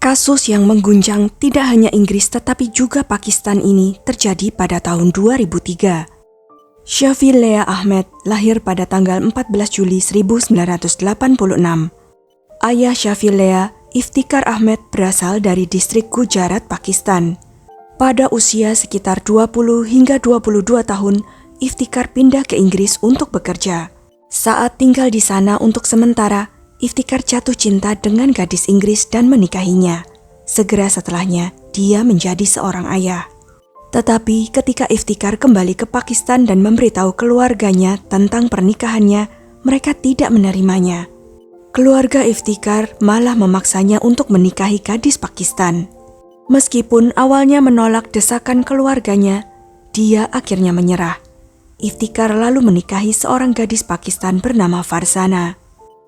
Kasus yang mengguncang tidak hanya Inggris tetapi juga Pakistan ini terjadi pada tahun 2003. Shafi Lea Ahmed lahir pada tanggal 14 Juli 1986. Ayah Shafi Lea, Iftikhar Ahmed, berasal dari distrik Gujarat, Pakistan. Pada usia sekitar 20 hingga 22 tahun, Iftikhar pindah ke Inggris untuk bekerja. Saat tinggal di sana untuk sementara, Iftikhar jatuh cinta dengan gadis Inggris dan menikahinya. Segera setelahnya, dia menjadi seorang ayah. Tetapi ketika Iftikhar kembali ke Pakistan dan memberitahu keluarganya tentang pernikahannya, mereka tidak menerimanya. Keluarga Iftikhar malah memaksanya untuk menikahi gadis Pakistan. Meskipun awalnya menolak desakan keluarganya, dia akhirnya menyerah. Iftikhar lalu menikahi seorang gadis Pakistan bernama Farzana.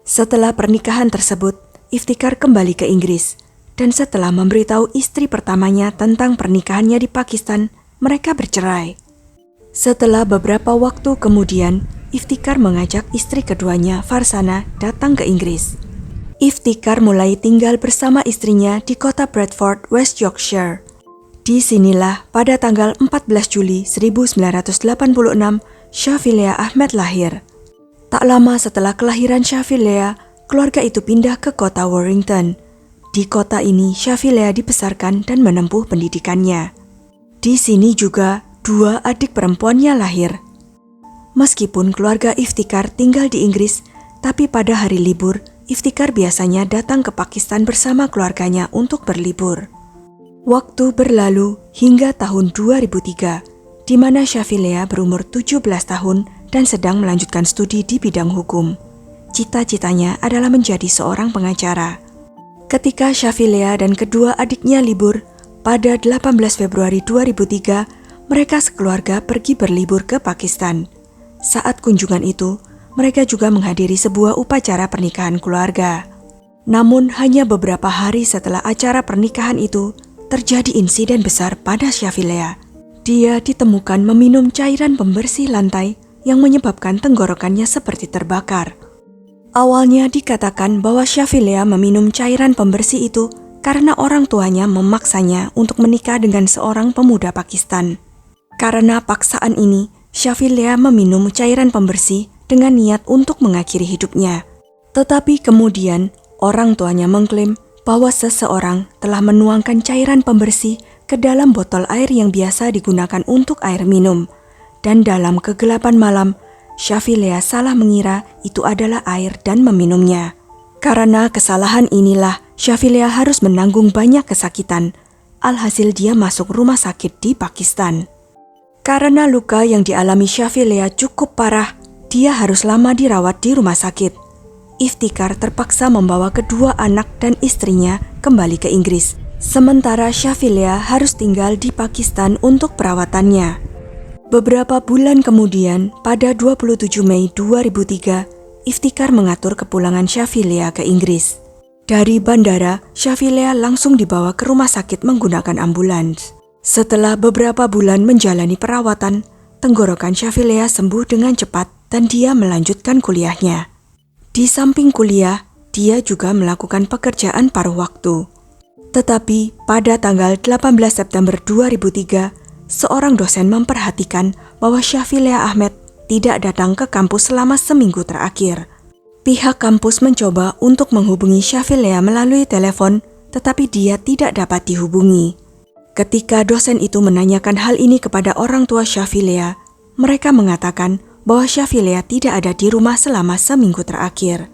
Setelah pernikahan tersebut, Iftikhar kembali ke Inggris, dan setelah memberitahu istri pertamanya tentang pernikahannya di Pakistan, mereka bercerai. Setelah beberapa waktu kemudian, Iftikhar mengajak istri keduanya, Farzana, datang ke Inggris. Iftikhar mulai tinggal bersama istrinya di kota Bradford, West Yorkshire. Di sinilah pada tanggal 14 Juli 1986, Shafi Lea Ahmed lahir. Tak lama setelah kelahiran Shafi Lea, keluarga itu pindah ke kota Warrington. Di kota ini, Shafi Lea dibesarkan dan menempuh pendidikannya. Di sini juga, 2 adik perempuannya lahir. Meskipun keluarga Iftikhar tinggal di Inggris, tapi pada hari libur, Iftikhar biasanya datang ke Pakistan bersama keluarganya untuk berlibur. Waktu berlalu hingga tahun 2003, di mana Shafi Lea berumur 17 tahun dan sedang melanjutkan studi di bidang hukum. Cita-citanya adalah menjadi seorang pengacara. Ketika Shafi Lea dan kedua adiknya libur, pada 18 Februari 2003, mereka sekeluarga pergi berlibur ke Pakistan. Saat kunjungan itu, mereka juga menghadiri sebuah upacara pernikahan keluarga. Namun hanya beberapa hari setelah acara pernikahan itu, terjadi insiden besar pada Shafi Lea. Dia ditemukan meminum cairan pembersih lantai yang menyebabkan tenggorokannya seperti terbakar. Awalnya dikatakan bahwa Shafi Lea meminum cairan pembersih itu karena orang tuanya memaksanya untuk menikah dengan seorang pemuda Pakistan. Karena paksaan ini, Shafi Lea meminum cairan pembersih dengan niat untuk mengakhiri hidupnya. Tetapi kemudian, orang tuanya mengklaim bahwa seseorang telah menuangkan cairan pembersih ke dalam botol air yang biasa digunakan untuk air minum. Dan dalam kegelapan malam, Shafi Lea salah mengira itu adalah air dan meminumnya. Karena kesalahan inilah, Shafi Lea harus menanggung banyak kesakitan. Alhasil dia masuk rumah sakit di Pakistan. Karena luka yang dialami Shafi Lea cukup parah, dia harus lama dirawat di rumah sakit. Iftikhar terpaksa membawa kedua anak dan istrinya kembali ke Inggris. Sementara Shafi Lea harus tinggal di Pakistan untuk perawatannya. Beberapa bulan kemudian, pada 27 Mei 2003, Iftikhar mengatur kepulangan Shafi Lea ke Inggris. Dari bandara, Shafi Lea langsung dibawa ke rumah sakit menggunakan ambulans. Setelah beberapa bulan menjalani perawatan, tenggorokan Shafi Lea sembuh dengan cepat dan dia melanjutkan kuliahnya. Di samping kuliah, dia juga melakukan pekerjaan paruh waktu. Tetapi pada tanggal 18 September 2003, seorang dosen memperhatikan bahwa Shafi Lea Ahmed tidak datang ke kampus selama seminggu terakhir. Pihak kampus mencoba untuk menghubungi Shafi Lea melalui telepon, tetapi dia tidak dapat dihubungi. Ketika dosen itu menanyakan hal ini kepada orang tua Shafi Lea, mereka mengatakan bahwa Shafi Lea tidak ada di rumah selama seminggu terakhir.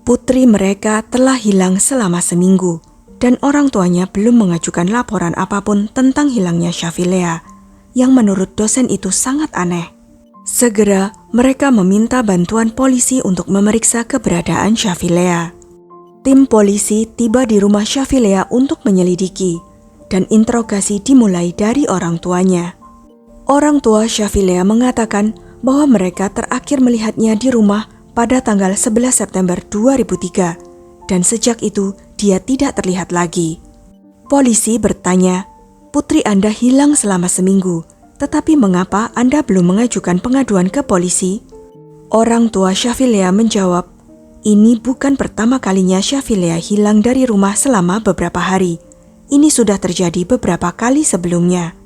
Putri mereka telah hilang selama seminggu, dan orang tuanya belum mengajukan laporan apapun tentang hilangnya Shafi Lea, yang menurut dosen itu sangat aneh. Segera, mereka meminta bantuan polisi untuk memeriksa keberadaan Shafi Lea. Tim polisi tiba di rumah Shafi Lea untuk menyelidiki, dan interogasi dimulai dari orang tuanya. Orang tua Shafi Lea mengatakan bahwa mereka terakhir melihatnya di rumah pada tanggal 11 September 2003, dan sejak itu dia tidak terlihat lagi. Polisi bertanya, "Putri Anda hilang selama seminggu, tetapi mengapa Anda belum mengajukan pengaduan ke polisi?" Orang tua Shafi Lea menjawab, Ini bukan pertama kalinya Syafilea hilang dari rumah selama beberapa hari. Ini sudah terjadi beberapa kali sebelumnya.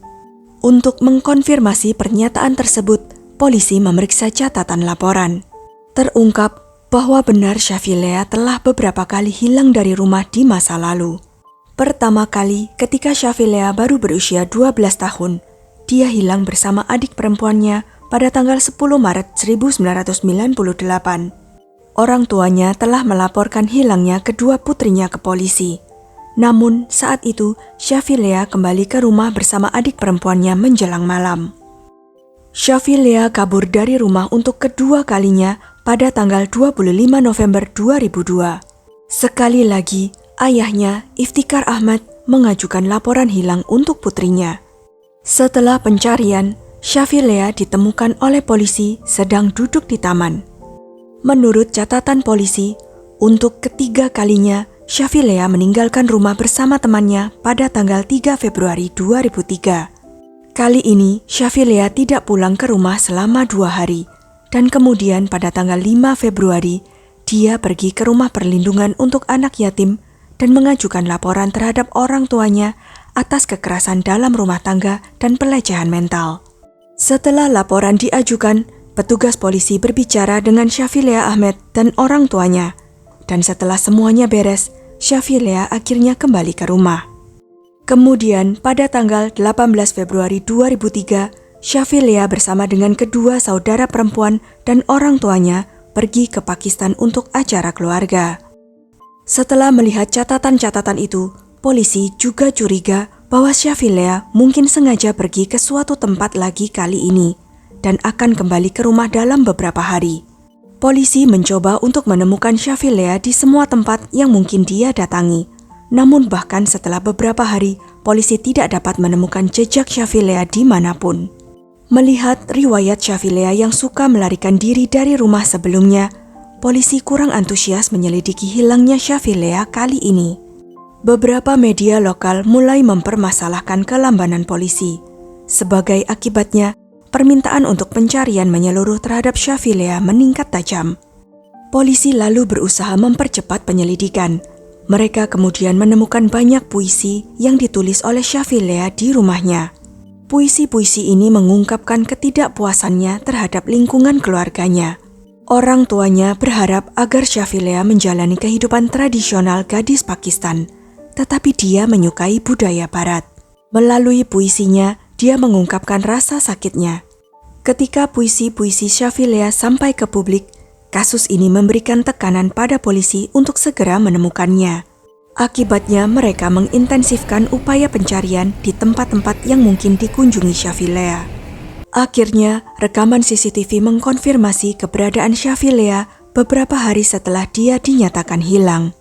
Untuk mengkonfirmasi pernyataan tersebut, polisi memeriksa catatan laporan. Terungkap bahwa benar Syafilea telah beberapa kali hilang dari rumah di masa lalu. Pertama kali ketika Syafilea baru berusia 12 tahun, dia hilang bersama adik perempuannya pada tanggal 10 Maret 1998. Orang tuanya telah melaporkan hilangnya kedua putrinya ke polisi. Namun saat itu Syafilea kembali ke rumah bersama adik perempuannya menjelang malam. Syafilea kabur dari rumah untuk kedua kalinya pada tanggal 25 November 2002. Sekali lagi, ayahnya Iftikhar Ahmad mengajukan laporan hilang untuk putrinya. Setelah pencarian, Syafilea ditemukan oleh polisi sedang duduk di taman. Menurut catatan polisi, untuk ketiga kalinya Syafilea meninggalkan rumah bersama temannya pada tanggal 3 Februari 2003. Kali ini Syafilea tidak pulang ke rumah selama 2 hari, dan kemudian pada tanggal 5 Februari, dia pergi ke rumah perlindungan untuk anak yatim dan mengajukan laporan terhadap orang tuanya atas kekerasan dalam rumah tangga dan pelecehan mental. Setelah laporan diajukan, petugas polisi berbicara dengan Syafilea Ahmad dan orang tuanya, dan setelah semuanya beres, Syafilea akhirnya kembali ke rumah. Kemudian pada tanggal 18 Februari 2003, Syafilea bersama dengan kedua saudara perempuan dan orang tuanya pergi ke Pakistan untuk acara keluarga. Setelah melihat catatan-catatan itu, polisi juga curiga bahwa Syafilea mungkin sengaja pergi ke suatu tempat lagi kali ini dan akan kembali ke rumah dalam beberapa hari. Polisi mencoba untuk menemukan Syafilea di semua tempat yang mungkin dia datangi. Namun bahkan setelah beberapa hari, polisi tidak dapat menemukan jejak Syafilea dimanapun. Melihat riwayat Syafilea yang suka melarikan diri dari rumah sebelumnya, polisi kurang antusias menyelidiki hilangnya Syafilea kali ini. Beberapa media lokal mulai mempermasalahkan kelambanan polisi. Sebagai akibatnya, permintaan untuk pencarian menyeluruh terhadap Syafilea meningkat tajam. Polisi lalu berusaha mempercepat penyelidikan. Mereka kemudian menemukan banyak puisi yang ditulis oleh Syafilea di rumahnya. Puisi-puisi ini mengungkapkan ketidakpuasannya terhadap lingkungan keluarganya. Orang tuanya berharap agar Syafilea menjalani kehidupan tradisional gadis Pakistan, tetapi dia menyukai budaya Barat. Melalui puisinya, dia mengungkapkan rasa sakitnya. Ketika puisi-puisi Syafilea sampai ke publik, kasus ini memberikan tekanan pada polisi untuk segera menemukannya. Akibatnya mereka mengintensifkan upaya pencarian di tempat-tempat yang mungkin dikunjungi Syafilea. Akhirnya, rekaman CCTV mengkonfirmasi keberadaan Syafilea beberapa hari setelah dia dinyatakan hilang.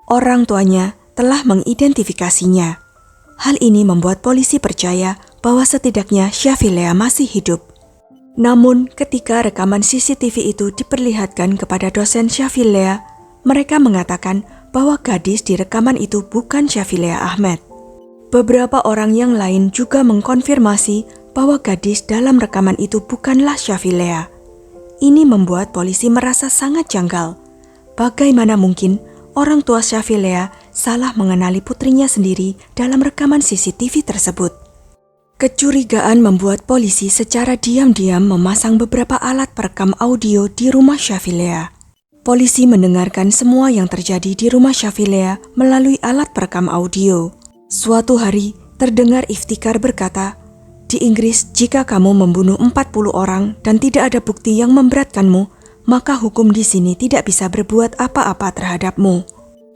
Orang tuanya telah mengidentifikasinya. Hal ini membuat polisi percaya bahwa setidaknya Syafilea masih hidup. Namun, ketika rekaman CCTV itu diperlihatkan kepada dosen Syafilea, mereka mengatakan bahwa gadis di rekaman itu bukan Syafilea Ahmad. Beberapa orang yang lain juga mengkonfirmasi bahwa gadis dalam rekaman itu bukanlah Syafilea. Ini membuat polisi merasa sangat janggal. Bagaimana mungkin orang tua Syafilea salah mengenali putrinya sendiri dalam rekaman CCTV tersebut? Kecurigaan membuat polisi secara diam-diam memasang beberapa alat perekam audio di rumah Syafilea. Polisi mendengarkan semua yang terjadi di rumah Syafilea melalui alat perekam audio. Suatu hari, terdengar Iftikhar berkata, "Di Inggris, jika kamu membunuh 40 orang dan tidak ada bukti yang memberatkanmu, maka hukum di sini tidak bisa berbuat apa-apa terhadapmu."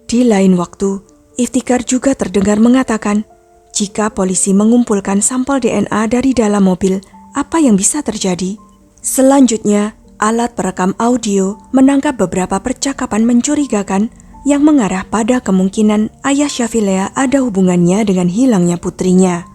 Di lain waktu, Iftikhar juga terdengar mengatakan, "Jika polisi mengumpulkan sampel DNA dari dalam mobil, apa yang bisa terjadi?" Selanjutnya, alat perekam audio menangkap beberapa percakapan mencurigakan yang mengarah pada kemungkinan ayah Syafilea ada hubungannya dengan hilangnya putrinya.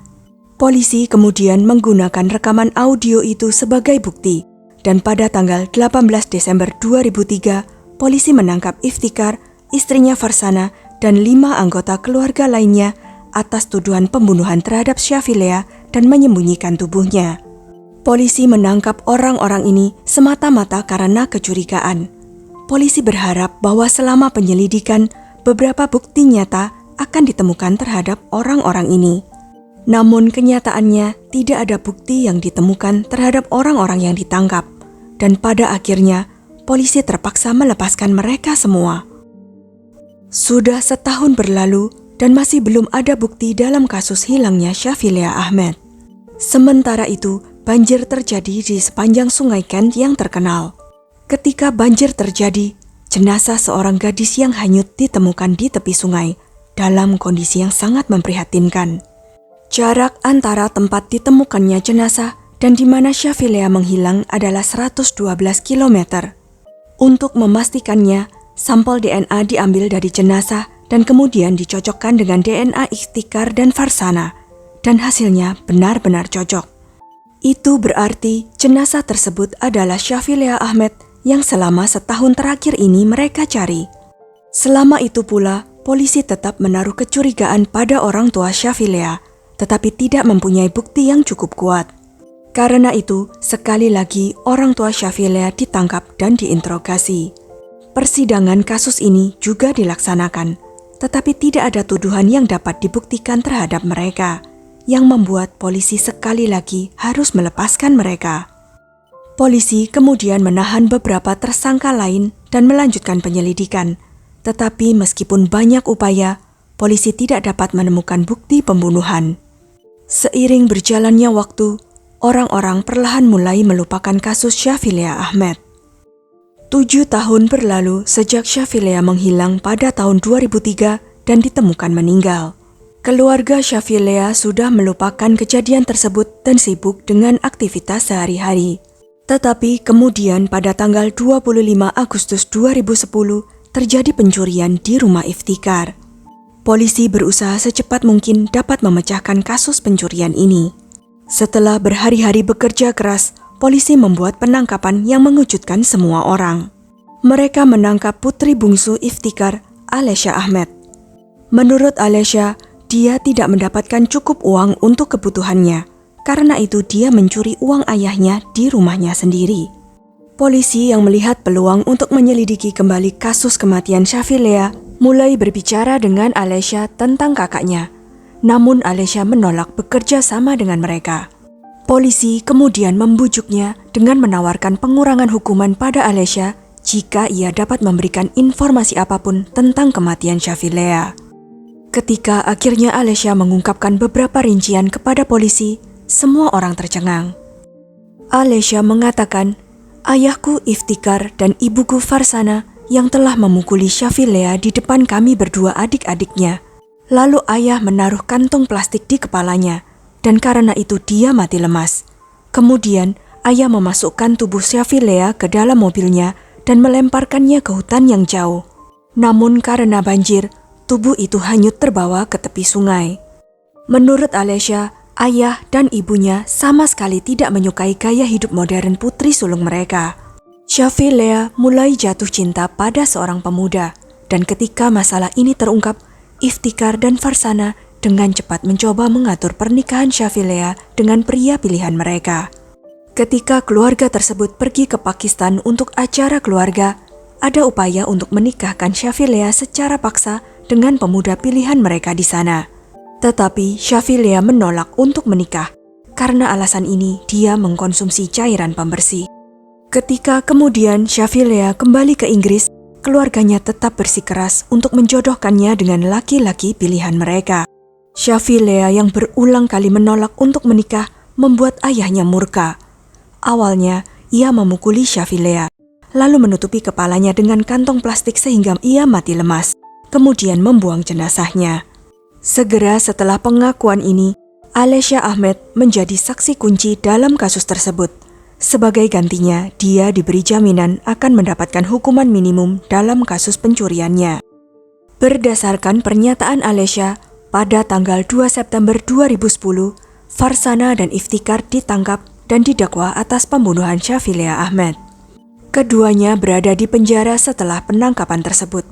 Polisi kemudian menggunakan rekaman audio itu sebagai bukti, dan pada tanggal 18 Desember 2003, polisi menangkap Iftikhar, istrinya Farsana, dan 5 anggota keluarga lainnya atas tuduhan pembunuhan terhadap Syafilea dan menyembunyikan tubuhnya. Polisi menangkap orang-orang ini semata-mata karena kecurigaan. polisi berharap bahwa selama penyelidikan, beberapa bukti nyata akan ditemukan terhadap orang-orang ini. Namun kenyataannya tidak ada bukti yang ditemukan terhadap orang-orang yang ditangkap, dan pada akhirnya polisi terpaksa melepaskan mereka semua. Sudah setahun berlalu dan masih belum ada bukti dalam kasus hilangnya Shafie Leah Ahmed. Sementara itu, banjir terjadi di sepanjang sungai Kent yang terkenal. Ketika banjir terjadi, jenazah seorang gadis yang hanyut ditemukan di tepi sungai dalam kondisi yang sangat memprihatinkan. Jarak antara tempat ditemukannya jenazah dan di mana Shafie Leah menghilang adalah 112 km. Untuk memastikannya, sampel DNA diambil dari jenazah dan kemudian dicocokkan dengan DNA Iftikhar dan Farsana, dan hasilnya benar-benar cocok. Itu berarti jenazah tersebut adalah Shafie Leah Ahmed yang selama setahun terakhir ini mereka cari. Selama itu pula, polisi tetap menaruh kecurigaan pada orang tua Shafie Leah, tetapi tidak mempunyai bukti yang cukup kuat. Karena itu, sekali lagi orang tua Shafie Leah ditangkap dan diinterogasi. Persidangan kasus ini juga dilaksanakan, tetapi tidak ada tuduhan yang dapat dibuktikan terhadap mereka, yang membuat polisi sekali lagi harus melepaskan mereka. Polisi kemudian menahan beberapa tersangka lain dan melanjutkan penyelidikan, tetapi meskipun banyak upaya, polisi tidak dapat menemukan bukti pembunuhan. Seiring berjalannya waktu, orang-orang perlahan mulai melupakan kasus Shafie Leah Ahmed. 7 tahun berlalu sejak Shafie Leah menghilang pada tahun 2003 dan ditemukan meninggal. Keluarga Shafie Leah sudah melupakan kejadian tersebut dan sibuk dengan aktivitas sehari-hari. Tetapi kemudian pada tanggal 25 Agustus 2010 terjadi pencurian di rumah Iftikhar. Polisi berusaha secepat mungkin dapat memecahkan kasus pencurian ini. Setelah berhari-hari bekerja keras, polisi membuat penangkapan yang mengejutkan semua orang. Mereka menangkap putri bungsu Iftikhar, Alesha Ahmed. Menurut Alesha, dia tidak mendapatkan cukup uang untuk kebutuhannya. Karena itu dia mencuri uang ayahnya di rumahnya sendiri. Polisi yang melihat peluang untuk menyelidiki kembali kasus kematian Shafie Leah mulai berbicara dengan Alesha tentang kakaknya. Namun Alesha menolak bekerja sama dengan mereka. Polisi kemudian membujuknya dengan menawarkan pengurangan hukuman pada Alesha jika ia dapat memberikan informasi apapun tentang kematian Shafie Leah. Ketika akhirnya Alesha mengungkapkan beberapa rincian kepada polisi, semua orang tercengang. Alesha mengatakan, ayahku Iftikhar dan ibuku Farsana yang telah memukuli Shafie Leah di depan kami berdua adik-adiknya. Lalu ayah menaruh kantong plastik di kepalanya, dan karena itu dia mati lemas. Kemudian ayah memasukkan tubuh Shafie Leah ke dalam mobilnya dan melemparkannya ke hutan yang jauh. Namun karena banjir, tubuh itu hanyut terbawa ke tepi sungai. Menurut Alesha, ayah dan ibunya sama sekali tidak menyukai gaya hidup modern putri sulung mereka. Shafie Leah mulai jatuh cinta pada seorang pemuda, dan ketika masalah ini terungkap, Iftikhar dan Farsana dengan cepat mencoba mengatur pernikahan Shafie Leah dengan pria pilihan mereka. Ketika keluarga tersebut pergi ke Pakistan untuk acara keluarga, ada upaya untuk menikahkan Shafie Leah secara paksa dengan pemuda pilihan mereka di sana. Tetapi Shafie Leah menolak untuk menikah, karena alasan ini dia mengkonsumsi cairan pembersih. Ketika kemudian Shafie Leah kembali ke Inggris, keluarganya tetap bersikeras untuk menjodohkannya dengan laki-laki pilihan mereka. Shafie Leah yang berulang kali menolak untuk menikah membuat ayahnya murka. Awalnya, ia memukuli Shafie Leah, lalu menutupi kepalanya dengan kantong plastik sehingga ia mati lemas, kemudian membuang jenazahnya. Segera setelah pengakuan ini, Alesha Ahmed menjadi saksi kunci dalam kasus tersebut. Sebagai gantinya, dia diberi jaminan akan mendapatkan hukuman minimum dalam kasus pencuriannya. Berdasarkan pernyataan Alesha, pada tanggal 2 September 2010, Farsana dan Iftikhar ditangkap dan didakwa atas pembunuhan Shafie Leah Ahmed. Keduanya berada di penjara setelah penangkapan tersebut.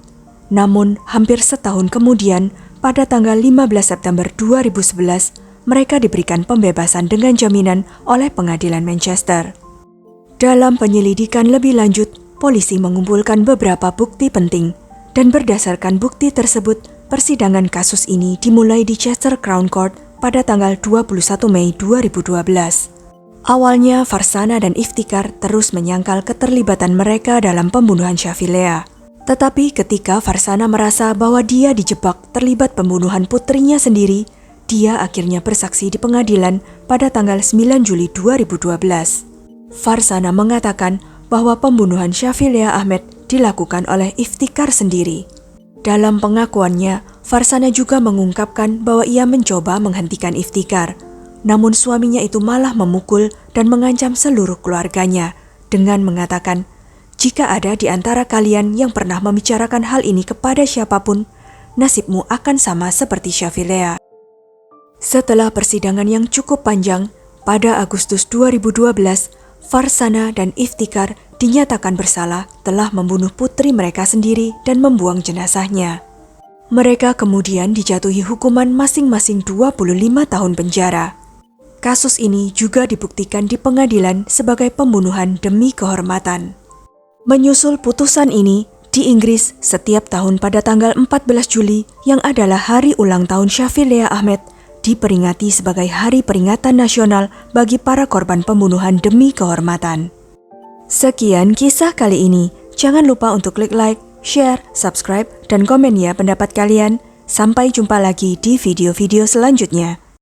Namun, hampir setahun kemudian, pada tanggal 15 September 2011, mereka diberikan pembebasan dengan jaminan oleh pengadilan Manchester. Dalam penyelidikan lebih lanjut, polisi mengumpulkan beberapa bukti penting, dan berdasarkan bukti tersebut, persidangan kasus ini dimulai di Chester Crown Court pada tanggal 21 Mei 2012. Awalnya, Farsana dan Iftikhar terus menyangkal keterlibatan mereka dalam pembunuhan Syafi Leah. Tetapi ketika Farsana merasa bahwa dia dijebak terlibat pembunuhan putrinya sendiri, dia akhirnya bersaksi di pengadilan pada tanggal 9 Juli 2012. Farsana mengatakan bahwa pembunuhan Syafi Leah Ahmed dilakukan oleh Iftikhar sendiri. Dalam pengakuannya, Farsana juga mengungkapkan bahwa ia mencoba menghentikan Iftikhar, namun suaminya itu malah memukul dan mengancam seluruh keluarganya dengan mengatakan, "Jika ada di antara kalian yang pernah membicarakan hal ini kepada siapapun, nasibmu akan sama seperti Syafi Leah." Setelah persidangan yang cukup panjang, pada Agustus 2012, Farsana dan Iftikhar dinyatakan bersalah telah membunuh putri mereka sendiri dan membuang jenazahnya. Mereka kemudian dijatuhi hukuman masing-masing 25 tahun penjara. Kasus ini juga dibuktikan di pengadilan sebagai pembunuhan demi kehormatan. Menyusul putusan ini, di Inggris setiap tahun pada tanggal 14 Juli yang adalah hari ulang tahun Syafi Leah Ahmed diperingati sebagai hari peringatan nasional bagi para korban pembunuhan demi kehormatan. Sekian kisah kali ini. Jangan lupa untuk klik like, share, subscribe, dan komen ya pendapat kalian. Sampai jumpa lagi di video-video selanjutnya.